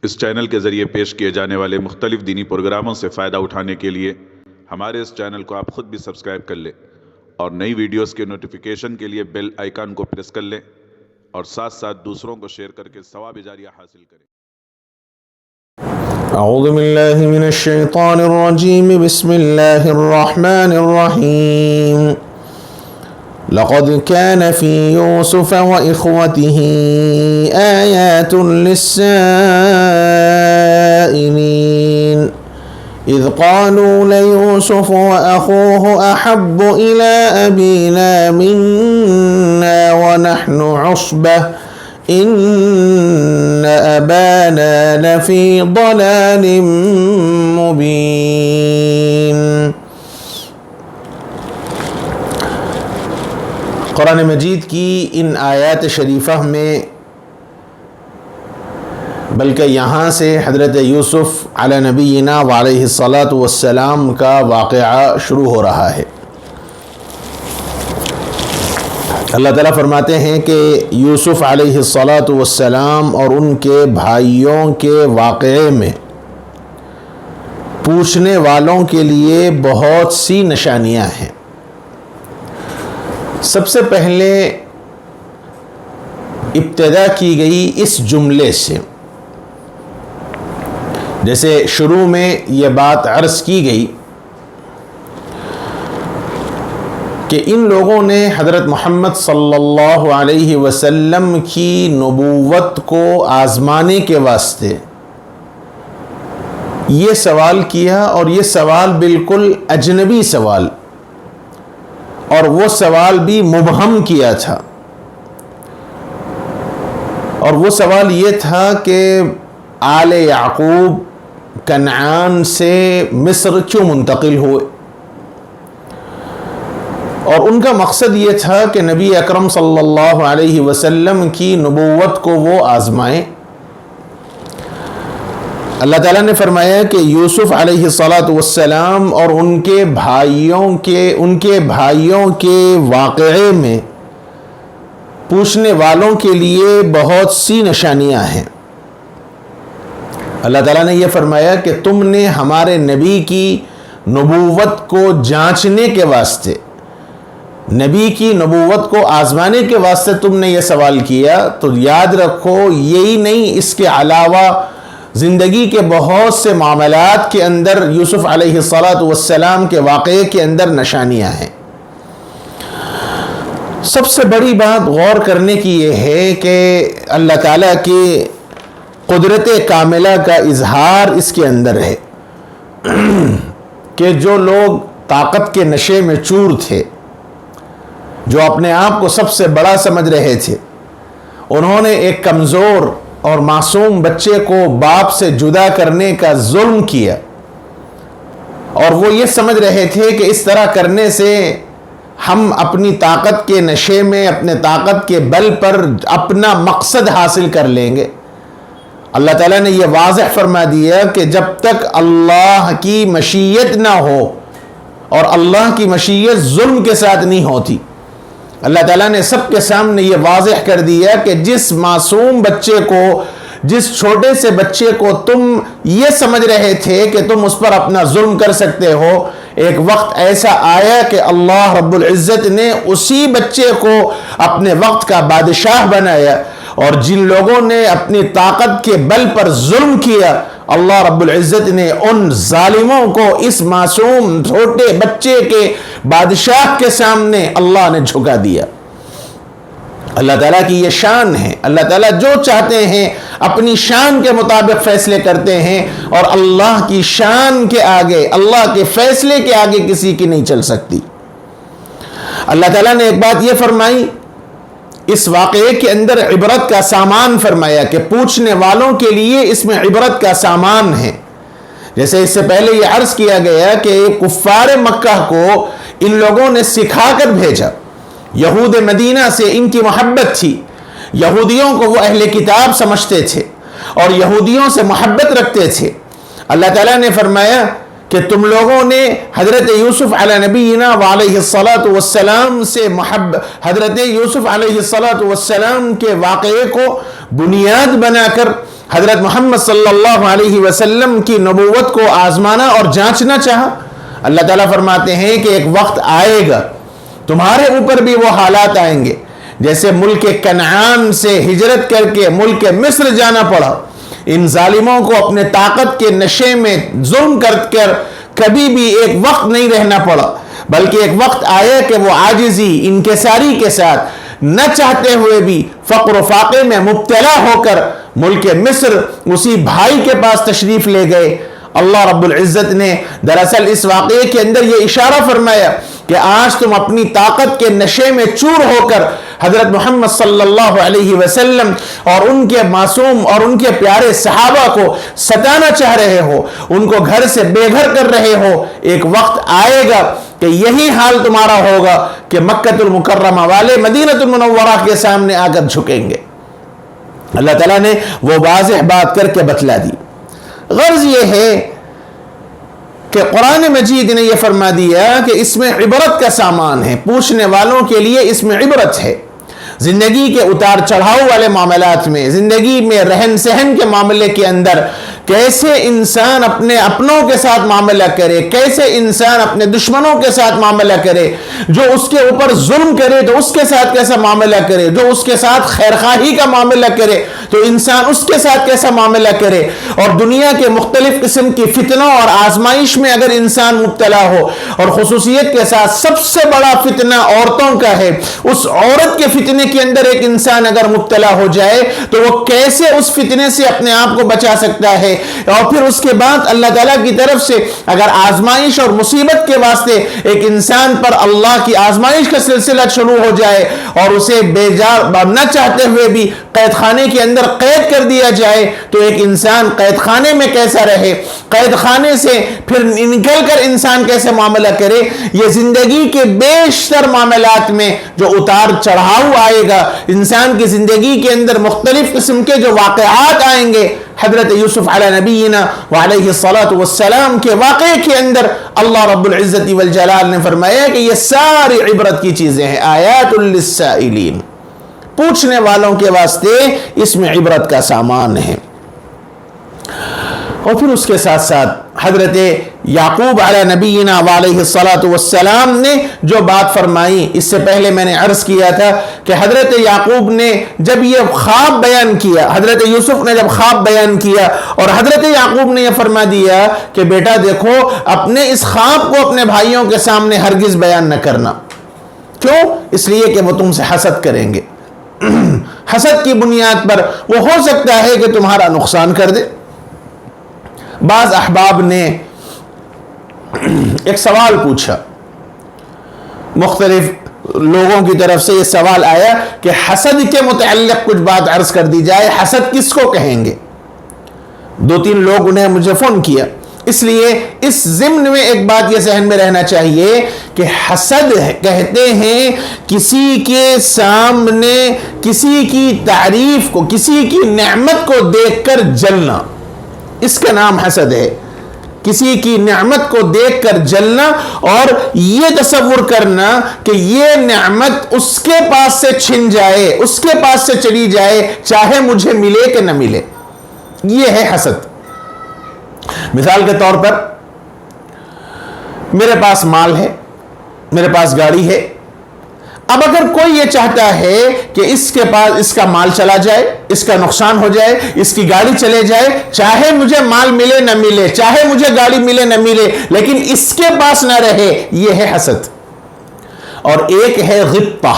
اس channel کے ذریعے پیش کیے جانے والے مختلف دینی پروگراموں سے فائدہ اٹھانے کے لیے ہمارے اس چینل کو آپ خود بھی سبسکرائب کر لیں اور نئی ویڈیوز کے نوٹیفیکیشن کے لیے بیل آئیکن کو پریس کر لیں اور ساتھ ساتھ دوسروں کو شیئر کر کے ثواب جاریہ حاصل کریں۔ اعوذ باللہ من الشیطان الرجیم، بسم اللہ الرحمن الرحیم۔ لقد كان في يوسف وإخوته آيات للسائلين إذ قالوا ليوسف وأخوه أحب إلى أبينا منا ونحن عصبة إن أبانا لفي ضلال مبين۔ قرآن مجید کی ان آیات شریفہ میں بلکہ یہاں سے حضرت یوسف علی نبینا وعلیہ الصلاۃ والسلام کا واقعہ شروع ہو رہا ہے۔ اللہ تعالیٰ فرماتے ہیں کہ یوسف علیہ الصلاۃ والسلام اور ان کے بھائیوں کے واقعے میں پوچھنے والوں کے لیے بہت سی نشانیاں ہیں۔ سب سے پہلے ابتدا کی گئی اس جملے سے، جیسے شروع میں یہ بات عرض کی گئی کہ ان لوگوں نے حضرت محمد صلی اللہ علیہ وسلم کی نبوت کو آزمانے کے واسطے یہ سوال کیا، اور یہ سوال بالکل اجنبی سوال، اور وہ سوال بھی مبہم کیا تھا، اور وہ سوال یہ تھا کہ آل یعقوب کنعان سے مصر کیوں منتقل ہوئے، اور ان کا مقصد یہ تھا کہ نبی اکرم صلی اللہ علیہ وسلم کی نبوت کو وہ آزمائیں۔ اللہ تعالیٰ نے فرمایا کہ یوسف علیہ الصلاۃ والسلام اور ان کے بھائیوں کے واقعے میں پوچھنے والوں کے لیے بہت سی نشانیاں ہیں۔ اللہ تعالیٰ نے یہ فرمایا کہ تم نے ہمارے نبی کی نبوت کو جانچنے کے واسطے، نبی کی نبوت کو آزمانے کے واسطے تم نے یہ سوال کیا، تو یاد رکھو یہی نہیں، اس کے علاوہ زندگی کے بہت سے معاملات کے اندر یوسف علیہ الصلاۃ والسلام کے واقعے کے اندر نشانیاں ہیں۔ سب سے بڑی بات غور کرنے کی یہ ہے کہ اللہ تعالیٰ کی قدرت کاملہ کا اظہار اس کے اندر ہے کہ جو لوگ طاقت کے نشے میں چور تھے، جو اپنے آپ کو سب سے بڑا سمجھ رہے تھے، انہوں نے ایک کمزور اور معصوم بچے کو باپ سے جدا کرنے کا ظلم کیا، اور وہ یہ سمجھ رہے تھے کہ اس طرح کرنے سے ہم اپنی طاقت کے نشے میں، اپنے طاقت کے بل پر اپنا مقصد حاصل کر لیں گے۔ اللہ تعالیٰ نے یہ واضح فرما دیا کہ جب تک اللہ کی مشیت نہ ہو، اور اللہ کی مشیت ظلم کے ساتھ نہیں ہوتی، اللہ تعالیٰ نے سب کے سامنے یہ واضح کر دیا کہ جس معصوم بچے کو، جس چھوٹے سے بچے کو تم یہ سمجھ رہے تھے کہ تم اس پر اپنا ظلم کر سکتے ہو، ایک وقت ایسا آیا کہ اللہ رب العزت نے اسی بچے کو اپنے وقت کا بادشاہ بنایا، اور جن لوگوں نے اپنی طاقت کے بل پر ظلم کیا، اللہ رب العزت نے ان ظالموں کو اس معصوم چھوٹے بچے کے بادشاہ کے سامنے اللہ نے جھکا دیا۔ اللہ تعالیٰ کی یہ شان ہے، اللہ تعالیٰ جو چاہتے ہیں اپنی شان کے مطابق فیصلے کرتے ہیں، اور اللہ کی شان کے آگے، اللہ کے فیصلے کے آگے کسی کی نہیں چل سکتی۔ اللہ تعالیٰ نے ایک بات یہ فرمائی، اس واقعے کے اندر عبرت کا سامان فرمایا کہ پوچھنے والوں کے لیے اس میں عبرت کا سامان ہے۔ جیسے اس سے پہلے یہ عرض کیا گیا کہ کفار مکہ کو ان لوگوں نے سکھا کر بھیجا، یہود مدینہ سے ان کی محبت تھی، یہودیوں کو وہ اہل کتاب سمجھتے تھے اور یہودیوں سے محبت رکھتے تھے۔ اللہ تعالیٰ نے فرمایا کہ تم لوگوں نے حضرت یوسف علیہ نبینا وعلیہ الصلاۃ والسلام سے حضرت یوسف علیہ الصلاۃ والسلام کے واقعے کو بنیاد بنا کر حضرت محمد صلی اللہ علیہ وسلم کی نبوت کو آزمانا اور جانچنا چاہا۔ اللہ تعالیٰ فرماتے ہیں کہ ایک وقت آئے گا تمہارے اوپر بھی وہ حالات آئیں گے جیسے ملک کنعان سے ہجرت کر کے ملک مصر جانا پڑا۔ ان ظالموں کو اپنے طاقت کے نشے میں ظلم کر کبھی بھی ایک وقت نہیں رہنا پڑا، بلکہ ایک وقت آیا کہ وہ عاجزی انکساری کے ساتھ نہ چاہتے ہوئے بھی فقر و فاقے میں مبتلا ہو کر ملک مصر اسی بھائی کے پاس تشریف لے گئے۔ اللہ رب العزت نے دراصل اس واقعے کے اندر یہ اشارہ فرمایا کہ آج تم اپنی طاقت کے نشے میں چور ہو کر حضرت محمد صلی اللہ علیہ وسلم اور ان کے معصوم اور ان کے پیارے صحابہ کو ستانا چاہ رہے ہو، ان کو گھر سے بے گھر کر رہے ہو۔ ایک وقت آئے گا کہ یہی حال تمہارا ہوگا کہ مکہ المکرمہ والے مدینہ المنورہ کے سامنے آ کر جھکیں گے۔ اللہ تعالیٰ نے وہ واضح بات کر کے بتلا دی۔ غرض یہ ہے کہ قرآن مجید نے یہ فرما دیا کہ اس میں عبرت کا سامان ہے، پوچھنے والوں کے لیے اس میں عبرت ہے۔ زندگی کے اتار چڑھاؤ والے معاملات میں، زندگی میں رہن سہن کے معاملے کے اندر کیسے انسان اپنے اپنوں کے ساتھ معاملہ کرے، کیسے انسان اپنے دشمنوں کے ساتھ معاملہ کرے، جو اس کے اوپر ظلم کرے تو اس کے ساتھ کیسا معاملہ کرے، جو اس کے ساتھ خیرخواہی کا معاملہ کرے تو انسان اس کے ساتھ کیسا معاملہ کرے۔ اور دنیا کے مختلف قسم کی فتنوں اور آزمائش میں اگر انسان مبتلا ہو، اور خصوصیت کے ساتھ سب سے بڑا فتنہ عورتوں کا ہے، اس عورت کے فتنے کے اندر ایک انسان اگر مبتلا ہو جائے تو وہ کیسے اس فتنے سے اپنے آپ کو بچا سکتا ہے۔ اور پھر اس کے بعد اللہ تعالیٰ کی طرف سے اگر آزمائش اور مصیبت کے واسطے ایک انسان پر اللہ کی آزمائش کا سلسلہ شروع ہو جائے اور اسے بیجار نہ چاہتے ہوئے بھی قید خانے کے اندر قید کر دیا جائے تو ایک انسان قید خانے میں کیسا رہے، قید خانے سے پھر نکل کر انسان کیسے معاملہ کرے۔ یہ زندگی کے بیشتر معاملات میں جو اتار چڑھاؤ آئے گا، انسان کی زندگی کے اندر مختلف قسم کے جو واقعات آئیں گے، حضرت یوسف علی نبینا وعلیہ الصلاۃ والسلام کے واقعے کے اندر اللہ رب العزت والجلال نے فرمایا کہ یہ ساری عبرت کی چیزیں ہیں، آیات للسائلین، پوچھنے والوں کے واسطے اس میں عبرت کا سامان ہے۔ اور پھر اس کے ساتھ ساتھ حضرت یعقوب علی نبینا وعلیہ الصلاۃ والسلام نے جو بات فرمائی، اس سے پہلے میں نے عرض کیا تھا کہ حضرت یعقوب نے جب یہ خواب بیان کیا، حضرت یوسف نے جب خواب بیان کیا اور حضرت یعقوب نے یہ فرما دیا کہ بیٹا دیکھو، اپنے اس خواب کو اپنے بھائیوں کے سامنے ہرگز بیان نہ کرنا۔ کیوں؟ اس لیے کہ وہ تم سے حسد کریں گے، حسد کی بنیاد پر وہ ہو سکتا ہے کہ تمہارا نقصان کر دے۔ بعض احباب نے ایک سوال پوچھا، مختلف لوگوں کی طرف سے یہ سوال آیا کہ حسد کے متعلق کچھ بات عرض کر دی جائے، حسد کس کو کہیں گے؟ دو تین لوگوں نے مجھے فون کیا، اس لیے اس ضمن میں ایک بات یہ ذہن میں رہنا چاہیے کہ حسد کہتے ہیں کسی کے سامنے کسی کی تعریف کو، کسی کی نعمت کو دیکھ کر جلنا، اس کا نام حسد ہے۔ کسی کی نعمت کو دیکھ کر جلنا اور یہ تصور کرنا کہ یہ نعمت اس کے پاس سے چھن جائے، اس کے پاس سے چلی جائے، چاہے مجھے ملے کہ نہ ملے، یہ ہے حسد۔ مثال کے طور پر میرے پاس مال ہے، میرے پاس گاڑی ہے، اب اگر کوئی یہ چاہتا ہے کہ اس کے پاس اس کا مال چلا جائے، اس کا نقصان ہو جائے، اس کی گاڑی چلے جائے، چاہے مجھے مال ملے نہ ملے، چاہے مجھے گاڑی ملے نہ ملے، لیکن اس کے پاس نہ رہے، یہ ہے حسد۔ اور ایک ہے غبطہ۔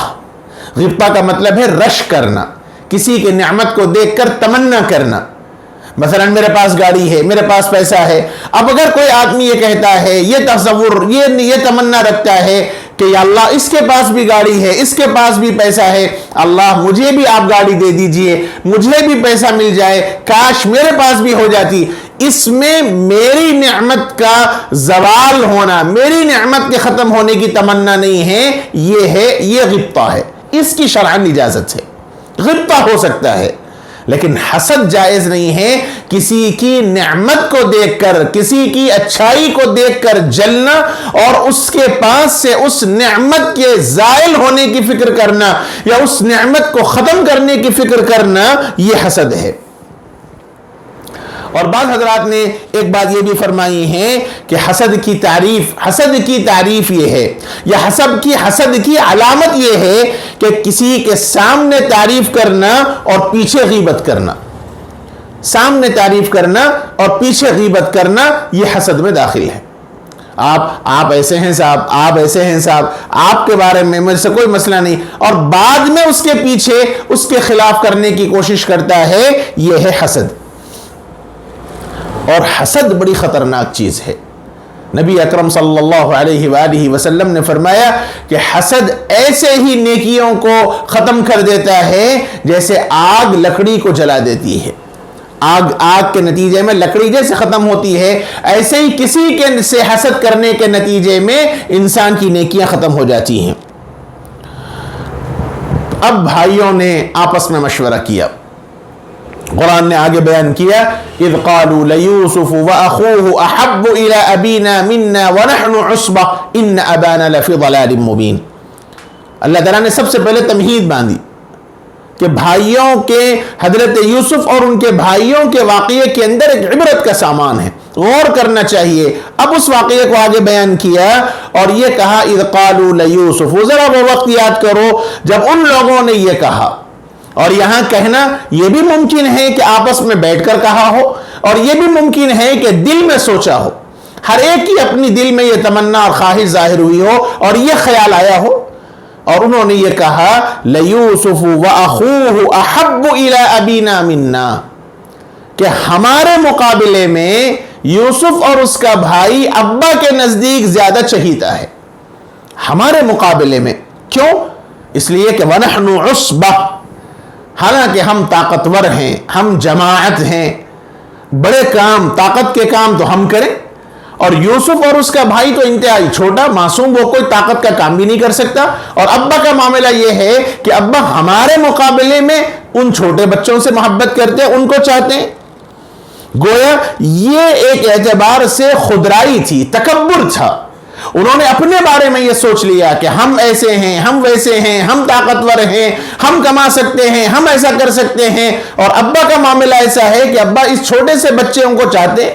غبطہ کا مطلب ہے رش کرنا، کسی کی نعمت کو دیکھ کر تمنا کرنا۔ مثلا میرے پاس گاڑی ہے، میرے پاس پیسہ ہے، اب اگر کوئی آدمی یہ کہتا ہے، یہ تصور، یہ تمنا رکھتا ہے کہ یا اللہ اس کے پاس بھی گاڑی ہے، اس کے پاس بھی پیسہ ہے، اللہ مجھے بھی آپ گاڑی دے دیجئے، مجھے بھی پیسہ مل جائے، کاش میرے پاس بھی ہو جاتی، اس میں میری نعمت کا زوال ہونا، میری نعمت کے ختم ہونے کی تمنا نہیں ہے، یہ غبطہ ہے، اس کی شرعاً اجازت ہے، غبطہ ہو سکتا ہے، لیکن حسد جائز نہیں ہے۔ کسی کی نعمت کو دیکھ کر، کسی کی اچھائی کو دیکھ کر جلنا اور اس کے پاس سے اس نعمت کے زائل ہونے کی فکر کرنا یا اس نعمت کو ختم کرنے کی فکر کرنا، یہ حسد ہے۔ اور بعض حضرات نے ایک بات یہ بھی فرمائی ہے کہ حسد کی تعریف یہ ہے، یا حسد کی علامت یہ ہے کہ کسی کے سامنے تعریف کرنا اور پیچھے غیبت کرنا، سامنے تعریف کرنا اور پیچھے غیبت کرنا، یہ حسد میں داخل ہے۔ آپ ایسے ہیں صاحب، آپ ایسے ہیں صاحب، آپ کے بارے میں مجھ سے کوئی مسئلہ نہیں، اور بعد میں اس کے پیچھے اس کے خلاف کرنے کی کوشش کرتا ہے، یہ ہے حسد۔ اور حسد بڑی خطرناک چیز ہے۔ نبی اکرم صلی اللہ علیہ وآلہ وسلم نے فرمایا کہ حسد ایسے ہی نیکیوں کو ختم کر دیتا ہے جیسے آگ لکڑی کو جلا دیتی ہے۔ آگ کے نتیجے میں لکڑی جیسے ختم ہوتی ہے، ایسے ہی کسی کے سے حسد کرنے کے نتیجے میں انسان کی نیکیاں ختم ہو جاتی ہیں۔ اب بھائیوں نے آپس میں مشورہ کیا، قرآن نے آگے بیان کیا، اذ قالوا لیوسف واخوہ احب الى ابینا منا ونحن عصبہ ان ابانا لفی ضلال مبین۔ اللہ تعالیٰ نے سب سے پہلے تمہید باندھی کہ بھائیوں کے، حضرت یوسف اور ان کے بھائیوں کے واقعے کے اندر ایک عبرت کا سامان ہے، غور کرنا چاہیے۔ اب اس واقعے کو آگے بیان کیا اور یہ کہا اذ قالوا لیوسف، ذرا وہ وقت یاد کرو جب ان لوگوں نے یہ کہا۔ اور یہاں کہنا یہ بھی ممکن ہے کہ آپس میں بیٹھ کر کہا ہو، اور یہ بھی ممکن ہے کہ دل میں سوچا ہو، ہر ایک کی اپنی دل میں یہ تمنا اور خواہش ظاہر ہوئی ہو اور یہ خیال آیا ہو، اور انہوں نے یہ کہا لیوسف واخوہ احب الی ابینا منا، کہ ہمارے مقابلے میں یوسف اور اس کا بھائی ابا کے نزدیک زیادہ چہیتا ہے، ہمارے مقابلے میں۔ کیوں؟ اس لیے کہ ونحن عصبہ، حالانکہ ہم طاقتور ہیں، ہم جماعت ہیں، بڑے کام، طاقت کے کام تو ہم کریں، اور یوسف اور اس کا بھائی تو انتہائی چھوٹا معصوم، وہ کوئی طاقت کا کام بھی نہیں کر سکتا۔ اور ابا کا معاملہ یہ ہے کہ ابا ہمارے مقابلے میں ان چھوٹے بچوں سے محبت کرتے ہیں، ان کو چاہتے ہیں۔ گویا یہ ایک اعتبار سے خودرائی تھی، تکبر تھا۔ انہوں نے اپنے بارے میں یہ سوچ لیا کہ ہم ایسے ہیں، ہم ویسے ہیں، ہم طاقتور ہیں، ہم کما سکتے ہیں، ہم ایسا کر سکتے ہیں۔ اور ابا کا معاملہ ایسا ہے کہ ابا اس چھوٹے سے بچوں کو چاہتے۔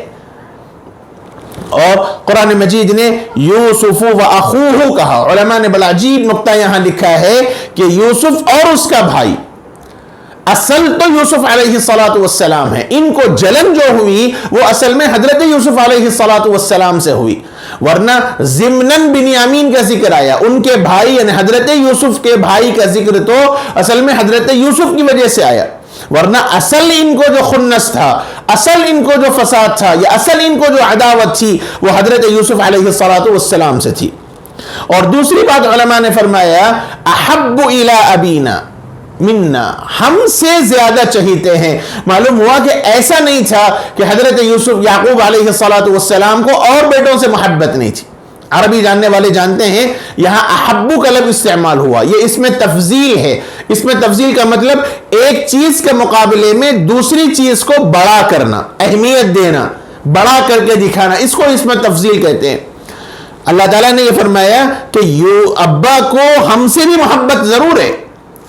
اور قرآن مجید نے یوسف و اخوہ کہا۔ علماء نے بڑا عجیب نقطہ یہاں لکھا ہے کہ یوسف اور اس کا بھائی، اصل تو یوسف علیہ السلام ہے، ان کو جلن جو ہوئی وہ اصل میں حضرت یوسف علیہ السلام سے ہوئی، ورنہ ضمناً بنیامین کا ذکر آیا، ان کے بھائی یعنی حضرت یوسف کے بھائی کا ذکر تو اصل میں حضرت یوسف کی وجہ سے آیا، ورنہ اصل ان کو جو خنس تھا، اصل ان کو جو فساد تھا، یا اصل ان کو جو عداوت تھی، وہ حضرت یوسف علیہ السلام سے تھی۔ اور دوسری بات علماء نے فرمایا احب الی ابینا منا، ہم سے زیادہ چہیتے ہیں۔ معلوم ہوا کہ ایسا نہیں تھا کہ حضرت یوسف یعقوب علیہ السلام کو اور بیٹوں سے محبت نہیں تھی۔ عربی جاننے والے جانتے ہیں یہاں احبو کا لفظ استعمال ہوا، یہ اس میں تفضیل ہے۔ اس میں تفضیل کا مطلب ایک چیز کے مقابلے میں دوسری چیز کو بڑا کرنا، اہمیت دینا، بڑا کر کے دکھانا، اس کو اس میں تفضیل کہتے ہیں۔ اللہ تعالیٰ نے یہ فرمایا کہ ابا کو ہم سے بھی محبت ضرور ہے،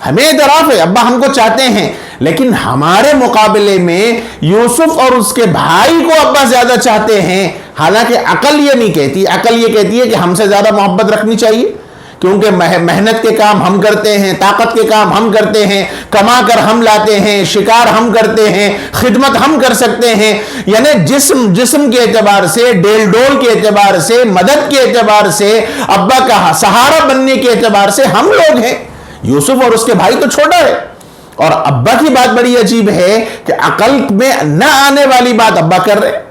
ہمیں اعتراف ہے، ابا ہم کو چاہتے ہیں، لیکن ہمارے مقابلے میں یوسف اور اس کے بھائی کو ابا زیادہ چاہتے ہیں۔ حالانکہ عقل یہ نہیں کہتی، عقل یہ کہتی ہے کہ ہم سے زیادہ محبت رکھنی چاہیے، کیونکہ محنت کے کام ہم کرتے ہیں، طاقت کے کام ہم کرتے ہیں، کما کر ہم لاتے ہیں، شکار ہم کرتے ہیں، خدمت ہم کر سکتے ہیں، یعنی جسم کے اعتبار سے، ڈیل ڈول کے اعتبار سے، مدد کے اعتبار سے، ابا کا سہارا بننے کے اعتبار سے ہم لوگ ہیں۔ یوسف اور اس کے بھائی تو چھوٹا ہے، اور ابا کی بات بڑی عجیب ہے کہ عقل میں نہ آنے والی بات ابا کر رہے،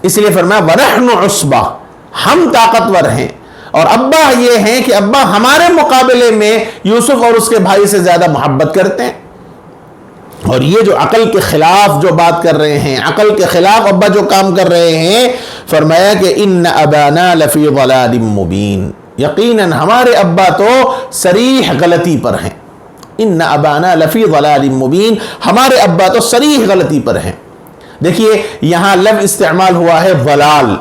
اس لیے فرمایا وَنَحْنُ عُصْبَةٌ، ہم طاقتور ہیں، اور ابا یہ ہیں کہ ابا ہمارے مقابلے میں یوسف اور اس کے بھائی سے زیادہ محبت کرتے ہیں۔ اور یہ جو عقل کے خلاف جو بات کر رہے ہیں، عقل کے خلاف ابا جو کام کر رہے ہیں، فرمایا کہ ان ابانا لفی ضلال مبین، یقیناً ہمارے ابا تو صریح غلطی پر ہیں۔ ان ابانا لفی ضلال مبین، ہمارے ابا تو صریح غلطی پر ہیں۔ دیکھیے یہاں لفظ استعمال ہوا ہے ضلال،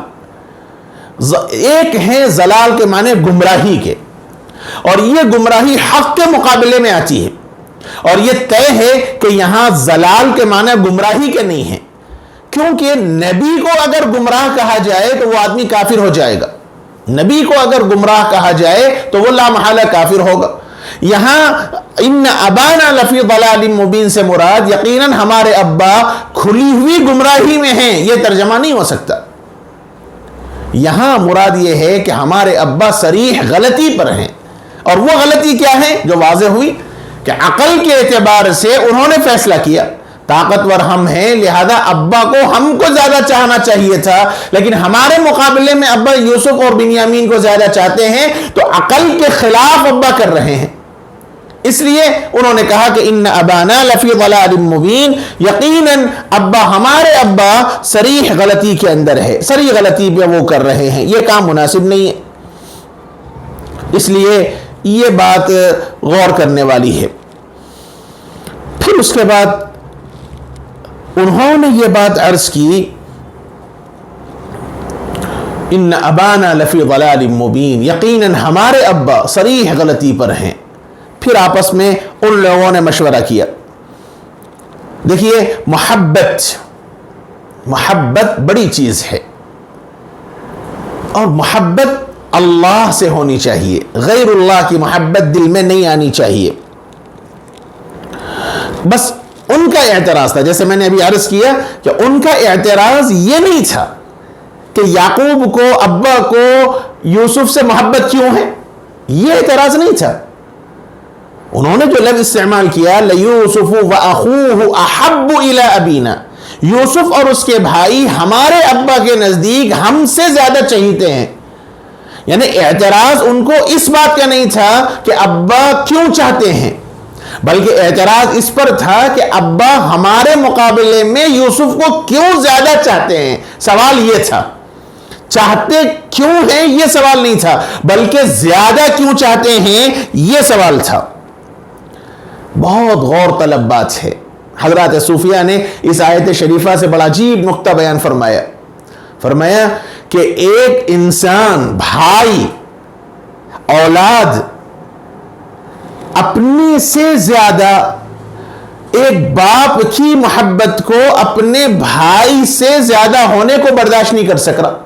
ایک ہے ضلال کے معنی گمراہی کے، اور یہ گمراہی حق کے مقابلے میں آتی ہے، اور یہ طے ہے کہ یہاں ضلال کے معنی گمراہی کے نہیں ہیں، کیونکہ نبی کو اگر گمراہ کہا جائے تو وہ آدمی کافر ہو جائے گا. نبی کو اگر گمراہ کہا جائے تو وہ لا محالہ کافر ہوگا. یہاں ان ابانا لفی ضلال مبین سے مراد یقیناً ہمارے ابا کھلی ہوئی گمراہی میں ہیں، یہ ترجمہ نہیں ہو سکتا. یہاں مراد یہ ہے کہ ہمارے ابا صریح غلطی پر ہیں. اور وہ غلطی کیا ہے جو واضح ہوئی کہ عقل کے اعتبار سے انہوں نے فیصلہ کیا طاقتور ہم ہیں، لہذا ابا کو ہم کو زیادہ چاہنا چاہیے تھا، لیکن ہمارے مقابلے میں ابا یوسف اور بنیامین کو زیادہ چاہتے ہیں، تو عقل کے خلاف ابا کر رہے ہیں. اس لیے انہوں نے کہا کہ ان ابانا لفی ضلال مبین، یقیناً ابا ہمارے ابا صریح غلطی کے اندر ہے، صریح غلطی پہ وہ کر رہے ہیں، یہ کام مناسب نہیں ہے. اس لیے یہ بات غور کرنے والی ہے. پھر اس کے بعد انہوں نے یہ بات عرض کی ان ابانا لفی ضلال مبین، یقیناً ہمارے ابا صریح غلطی پر ہیں. پھر آپس میں ان لوگوں نے مشورہ کیا. دیکھیے محبت بڑی چیز ہے، اور محبت اللہ سے ہونی چاہیے، غیر اللہ کی محبت دل میں نہیں آنی چاہیے. بس ان کا اعتراض تھا، جیسے میں نے ابھی عرض کیا کہ ان کا اعتراض یہ نہیں تھا کہ یعقوب کو، ابا کو یوسف سے محبت کیوں ہے، یہ اعتراض نہیں تھا. انہوں نے جو لفظ استعمال کیا لَيُوسُفُ وَأَخُوهُ أَحَبُّ إِلَىٰ أَبِينَا، یوسف اور اس کے بھائی ہمارے ابا کے نزدیک ہم سے زیادہ چہیتے ہیں. یعنی اعتراض ان کو اس بات کا نہیں تھا کہ ابا کیوں چاہتے ہیں، بلکہ اعتراض اس پر تھا کہ ابا ہمارے مقابلے میں یوسف کو کیوں زیادہ چاہتے ہیں. سوال یہ تھا، چاہتے کیوں ہیں یہ سوال نہیں تھا، بلکہ زیادہ کیوں چاہتے ہیں یہ سوال تھا. بہت غور طلب بات ہے. حضرات صوفیہ نے اس آیت شریفہ سے بڑا عجیب نقطہ بیان فرمایا کہ ایک انسان، بھائی، اولاد اپنے سے زیادہ ایک باپ کی محبت کو اپنے بھائی سے زیادہ ہونے کو برداشت نہیں کر سک رہا.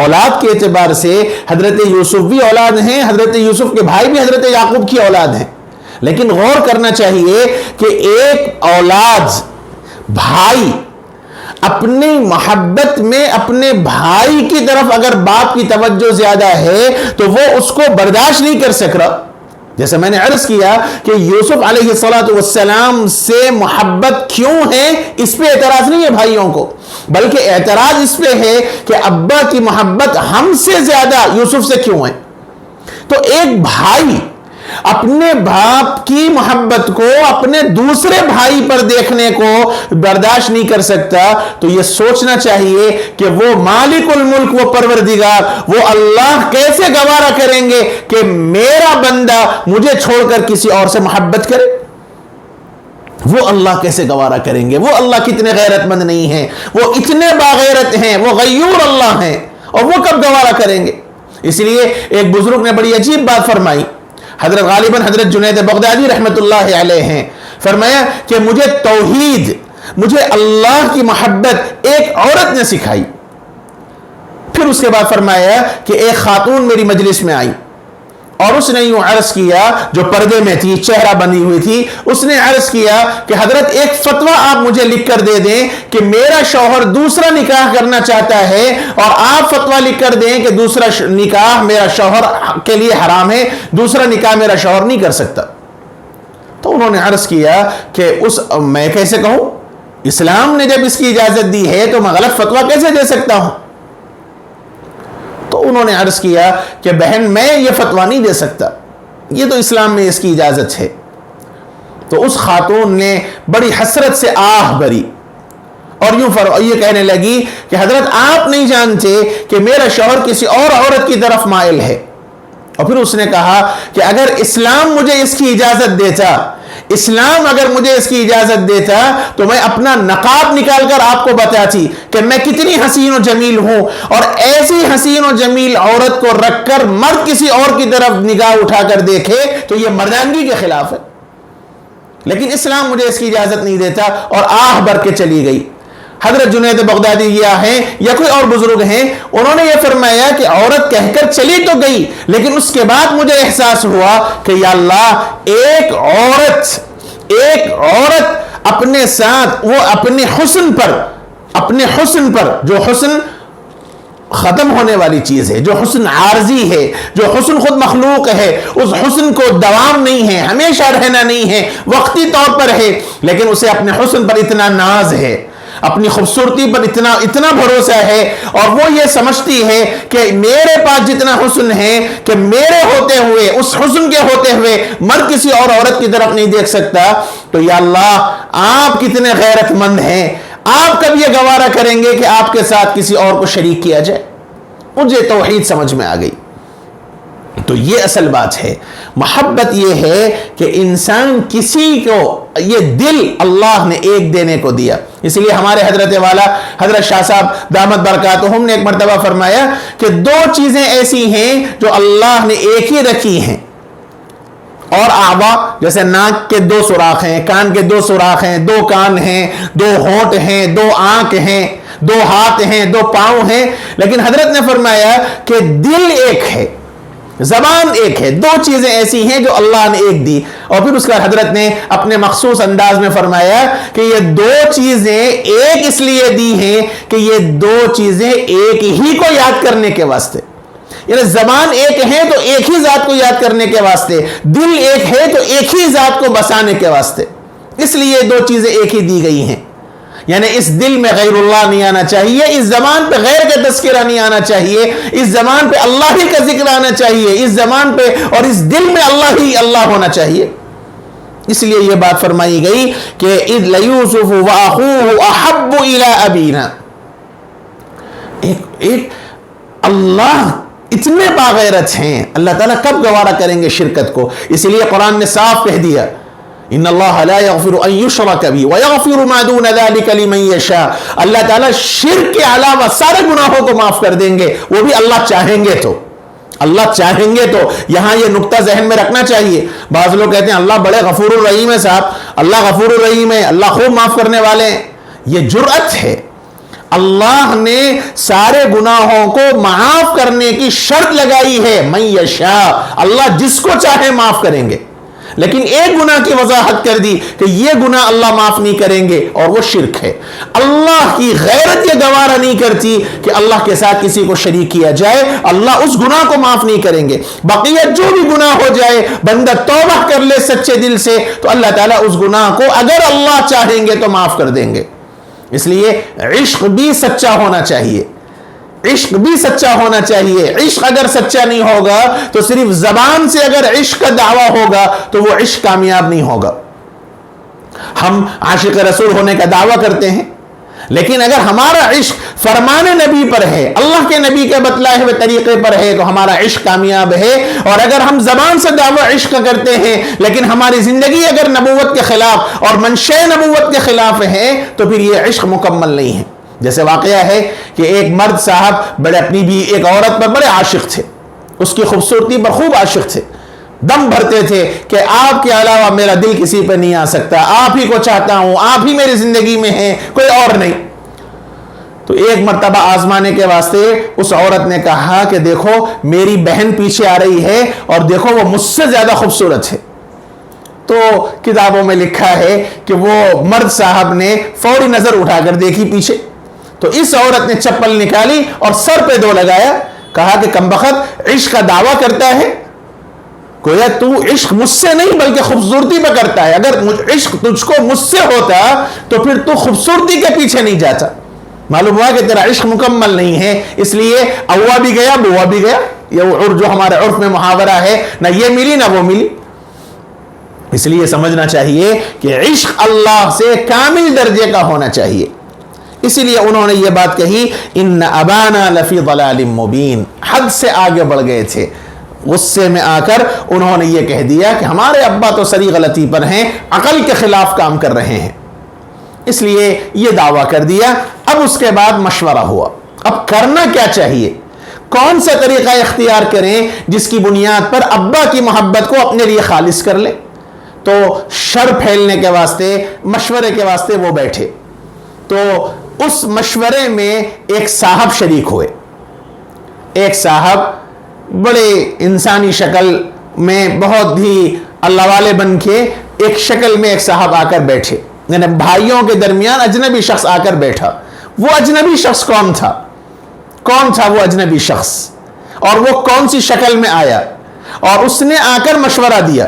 اولاد کے اعتبار سے حضرت یوسف بھی اولاد ہیں، حضرت یوسف کے بھائی بھی حضرت یعقوب کی اولاد ہیں. لیکن غور کرنا چاہیے کہ ایک اولاد، بھائی، اپنی محبت میں اپنے بھائی کی طرف اگر باپ کی توجہ زیادہ ہے تو وہ اس کو برداشت نہیں کر سک رہا. جیسے میں نے عرض کیا کہ یوسف علیہ السلام سے محبت کیوں ہے، اس پہ اعتراض نہیں ہے بھائیوں کو، بلکہ اعتراض اس پہ ہے کہ ابا کی محبت ہم سے زیادہ یوسف سے کیوں ہے. تو ایک بھائی اپنے باپ کی محبت کو اپنے دوسرے بھائی پر دیکھنے کو برداشت نہیں کر سکتا، تو یہ سوچنا چاہیے کہ وہ مالک الملک، وہ پروردگار، وہ اللہ کیسے گوارا کریں گے کہ میرا بندہ مجھے چھوڑ کر کسی اور سے محبت کرے. وہ اللہ کیسے گوارا کریں گے؟ وہ اللہ کتنے غیرت مند نہیں ہیں، وہ اتنے باغیرت ہیں، وہ غیور اللہ ہیں، اور وہ کب گوارا کریں گے؟ اس لیے ایک بزرگ نے بڑی عجیب بات فرمائی، حضرت غالباً حضرت جنید بغدادی رحمت اللہ علیہ ہیں. فرمایا کہ مجھے توحید، مجھے اللہ کی محبت ایک عورت نے سکھائی. پھر اس کے بعد فرمایا کہ ایک خاتون میری مجلس میں آئی اور اس نے یوں عرض کیا، جو پردے میں تھی، چہرہ بندی ہوئی تھی، اس نے عرض کیا کہ حضرت ایک فتویٰ آپ مجھے لکھ کر دے دیں کہ میرا شوہر دوسرا نکاح کرنا چاہتا ہے، اور آپ فتویٰ لکھ کر دیں کہ دوسرا نکاح میرا شوہر کے لیے حرام ہے، دوسرا نکاح میرا شوہر نہیں کر سکتا. تو انہوں نے عرض کیا کہ میں کیسے کہوں، اسلام نے جب اس کی اجازت دی ہے تو میں غلط فتویٰ کیسے دے سکتا ہوں؟ تو انہوں نے عرض کیا کہ بہن میں یہ فتویٰ نہیں دے سکتا، یہ تو اسلام میں اس کی اجازت ہے. تو اس خاتون نے بڑی حسرت سے آہ بھری اور یہ کہنے لگی کہ حضرت آپ نہیں جانتے کہ میرا شوہر کسی اور عورت کی طرف مائل ہے. اور پھر اس نے کہا کہ اگر اسلام مجھے اس کی اجازت دیتا، اسلام اگر مجھے اس کی اجازت دیتا تو میں اپنا نقاب نکال کر آپ کو بتاتی کہ میں کتنی حسین و جمیل ہوں، اور ایسی حسین و جمیل عورت کو رکھ کر مرد کسی اور کی طرف نگاہ اٹھا کر دیکھے تو یہ مردانگی کے خلاف ہے. لیکن اسلام مجھے اس کی اجازت نہیں دیتا، اور آہ بھر کے چلی گئی. حضرت جنید بغدادی ہیں یا کوئی اور بزرگ ہیں، انہوں نے یہ فرمایا کہ عورت کہہ کر چلی تو گئی، لیکن اس کے بعد مجھے احساس ہوا کہ یا اللہ، ایک عورت اپنے ساتھ، وہ اپنے حسن پر جو حسن ختم ہونے والی چیز ہے، جو حسن عارضی ہے، جو حسن خود مخلوق ہے، اس حسن کو دوام نہیں ہے، ہمیشہ رہنا نہیں ہے، وقتی طور پر ہے، لیکن اسے اپنے حسن پر اتنا ناز ہے، اپنی خوبصورتی پر اتنا بھروسہ ہے، اور وہ یہ سمجھتی ہے کہ میرے پاس جتنا حسن ہے کہ میرے ہوتے ہوئے، اس حسن کے ہوتے ہوئے مرد کسی اور عورت کی طرف نہیں دیکھ سکتا، تو یا اللہ آپ کتنے غیرت مند ہیں، آپ کب یہ گوارا کریں گے کہ آپ کے ساتھ کسی اور کو شریک کیا جائے؟ مجھے توحید سمجھ میں آ گئی۔ تو یہ اصل بات ہے، محبت یہ ہے کہ انسان کسی کو، یہ دل اللہ نے ایک دینے کو دیا۔ اس لیے ہمارے حضرت والا حضرت شاہ صاحب دامت برکاتہم نے ایک مرتبہ فرمایا کہ دو چیزیں ایسی ہیں جو اللہ نے ایک ہی رکھی ہیں، اور اعضاء جیسے ناک کے 2 سوراخ ہیں، کان کے 2 سوراخ ہیں، 2 کان ہیں، 2 ہونٹ ہیں، 2 آنکھ ہیں، 2 ہاتھ ہیں، 2 پاؤں ہیں، لیکن حضرت نے فرمایا کہ دل ایک ہے، زبان ایک ہے، 2 چیزیں ایسی ہیں جو اللہ نے ایک دی۔ اور پھر اس کا حضرت نے اپنے مخصوص انداز میں فرمایا کہ یہ 2 چیزیں ایک اس لیے دی ہیں کہ یہ 2 چیزیں ایک ہی کو یاد کرنے کے واسطے، یعنی زبان ایک ہے تو ایک ہی ذات کو یاد کرنے کے واسطے، دل ایک ہے تو ایک ہی ذات کو بسانے کے واسطے، اس لیے 2 چیزیں ایک ہی دی گئی ہیں۔ یعنی اس دل میں غیر اللہ نہیں آنا چاہیے، اس زبان پہ غیر کا تذکرہ نہیں آنا چاہیے، اس زبان پہ اللہ ہی کا ذکر آنا چاہیے، اس زبان پہ اور اس دل میں اللہ ہی اللہ ہونا چاہیے۔ اس لیے یہ بات فرمائی گئی کہ اذ لیوسف واخوہ احب الی ابینا، ایک اللہ اتنے باغیرت ہیں، اللہ تعالیٰ کب گوارا کریں گے شرکت کو؟ اس لیے قرآن نے صاف کہہ دیا ان اللہ لا یغفر ان یشرک بہ ویغفر ما دون ذلک لمن یشاء، اللہ تعالیٰ شرک کے علاوہ سارے گناہوں کو معاف کر دیں گے، وہ بھی اللہ چاہیں گے تو، اللہ چاہیں گے تو۔ یہاں یہ نقطہ ذہن میں رکھنا چاہیے۔ بعض لوگ کہتے ہیں اللہ بڑے غفور الرحیم ہے، صاحب اللہ غفور الرحیم ہے، اللہ خوب معاف کرنے والے ہیں، یہ جرأت ہے۔ اللہ نے سارے گناہوں کو معاف کرنے کی شرط لگائی ہے، من یشاء، اللہ جس کو چاہے معاف کریں گے، لیکن ایک گناہ کی وضاحت کر دی کہ یہ گناہ اللہ معاف نہیں کریں گے، اور وہ شرک ہے۔ اللہ کی غیرت یہ گوارا نہیں کرتی کہ اللہ کے ساتھ کسی کو شریک کیا جائے، اللہ اس گناہ کو معاف نہیں کریں گے۔ بقیہ جو بھی گناہ ہو جائے، بندہ توبہ کر لے سچے دل سے، تو اللہ تعالیٰ اس گناہ کو اگر اللہ چاہیں گے تو معاف کر دیں گے۔ اس لیے عشق بھی سچا ہونا چاہیے، عشق بھی سچا ہونا چاہیے۔ عشق اگر سچا نہیں ہوگا تو صرف زبان سے اگر عشق کا دعویٰ ہوگا تو وہ عشق کامیاب نہیں ہوگا۔ ہم عاشق رسول ہونے کا دعویٰ کرتے ہیں، لیکن اگر ہمارا عشق فرمان نبی پر ہے، اللہ کے نبی کے بتلائے ہوئے طریقے پر ہے، تو ہمارا عشق کامیاب ہے۔ اور اگر ہم زبان سے دعویٰ عشق کرتے ہیں لیکن ہماری زندگی اگر نبوت کے خلاف اور منشأ نبوت کے خلاف ہے تو پھر یہ عشق مکمل نہیں ہے۔ جیسے واقعہ ہے کہ ایک مرد صاحب اپنی بھی ایک عورت پر بڑے عاشق تھے، اس کی خوبصورتی پر خوب عاشق تھے، دم بھرتے تھے کہ آپ کے علاوہ میرا دل کسی پہ نہیں آ سکتا، آپ ہی کو چاہتا ہوں، آپ ہی میری زندگی میں ہیں، کوئی اور نہیں۔ تو ایک مرتبہ آزمانے کے واسطے اس عورت نے کہا کہ دیکھو میری بہن پیچھے آ رہی ہے اور دیکھو وہ مجھ سے زیادہ خوبصورت ہے۔ تو کتابوں میں لکھا ہے کہ وہ مرد صاحب نے فوری نظر اٹھا کر دیکھی پیچھے، تو اس عورت نے چپل نکالی اور سر پہ 2 لگایا، کہا کہ کمبخت عشق کا دعویٰ کرتا ہے، گویا تو عشق مجھ سے نہیں بلکہ خوبصورتی پہ کرتا ہے، اگر عشق تجھ کو مجھ سے ہوتا تو پھر تو خوبصورتی کے پیچھے نہیں جاتا۔ معلوم ہوا کہ تیرا عشق مکمل نہیں ہے، اس لیے اوا بھی گیا بوا بھی گیا، یہ جو ہمارے عرف میں محاورہ ہے، نہ یہ ملی نہ وہ ملی۔ اس لیے سمجھنا چاہیے کہ عشق اللہ سے کامل درجے کا ہونا چاہیے۔ اسی لیے انہوں نے یہ بات کہی ان ابانا لفی ضلال مبین، حد سے آگے بڑھ گئے تھے، غصے میں آ کر انہوں نے یہ کہہ دیا کہ ہمارے ابا تو سری غلطی پر ہیں، عقل کے خلاف کام کر رہے ہیں، اس لیے یہ دعویٰ کر دیا۔ اب اس کے بعد مشورہ ہوا، اب کرنا کیا چاہیے، کون سا طریقہ اختیار کریں جس کی بنیاد پر ابا کی محبت کو اپنے لیے خالص کر لیں۔ تو شر پھیلنے کے واسطے، مشورے کے واسطے وہ بیٹھے، تو اس مشورے میں ایک صاحب شریک ہوئے. ایک صاحب بڑے انسانی شکل میں بہت ہی اللہ والے بن کے ایک شکل میں ایک صاحب آ کر بیٹھے, یعنی بھائیوں کے درمیان اجنبی شخص آ کر بیٹھا. وہ اجنبی شخص کون تھا؟ کون تھا وہ اجنبی شخص, اور وہ کون سی شکل میں آیا, اور اس نے آ کر مشورہ دیا,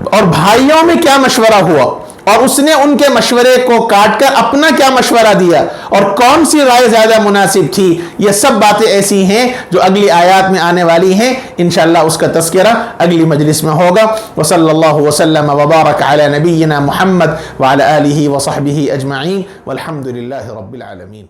اور بھائیوں میں کیا مشورہ ہوا, اور اس نے ان کے مشورے کو کاٹ کر اپنا کیا مشورہ دیا, اور کون سی رائے زیادہ مناسب تھی. یہ سب باتیں ایسی ہیں جو اگلی آیات میں آنے والی ہیں. انشاءاللہ اس کا تذکرہ اگلی مجلس میں ہوگا. وصلی اللہ وسلم وبارک علی نبینا محمد وعلی آلہ وصحبہ اجمعین والحمد للہ رب العالمین.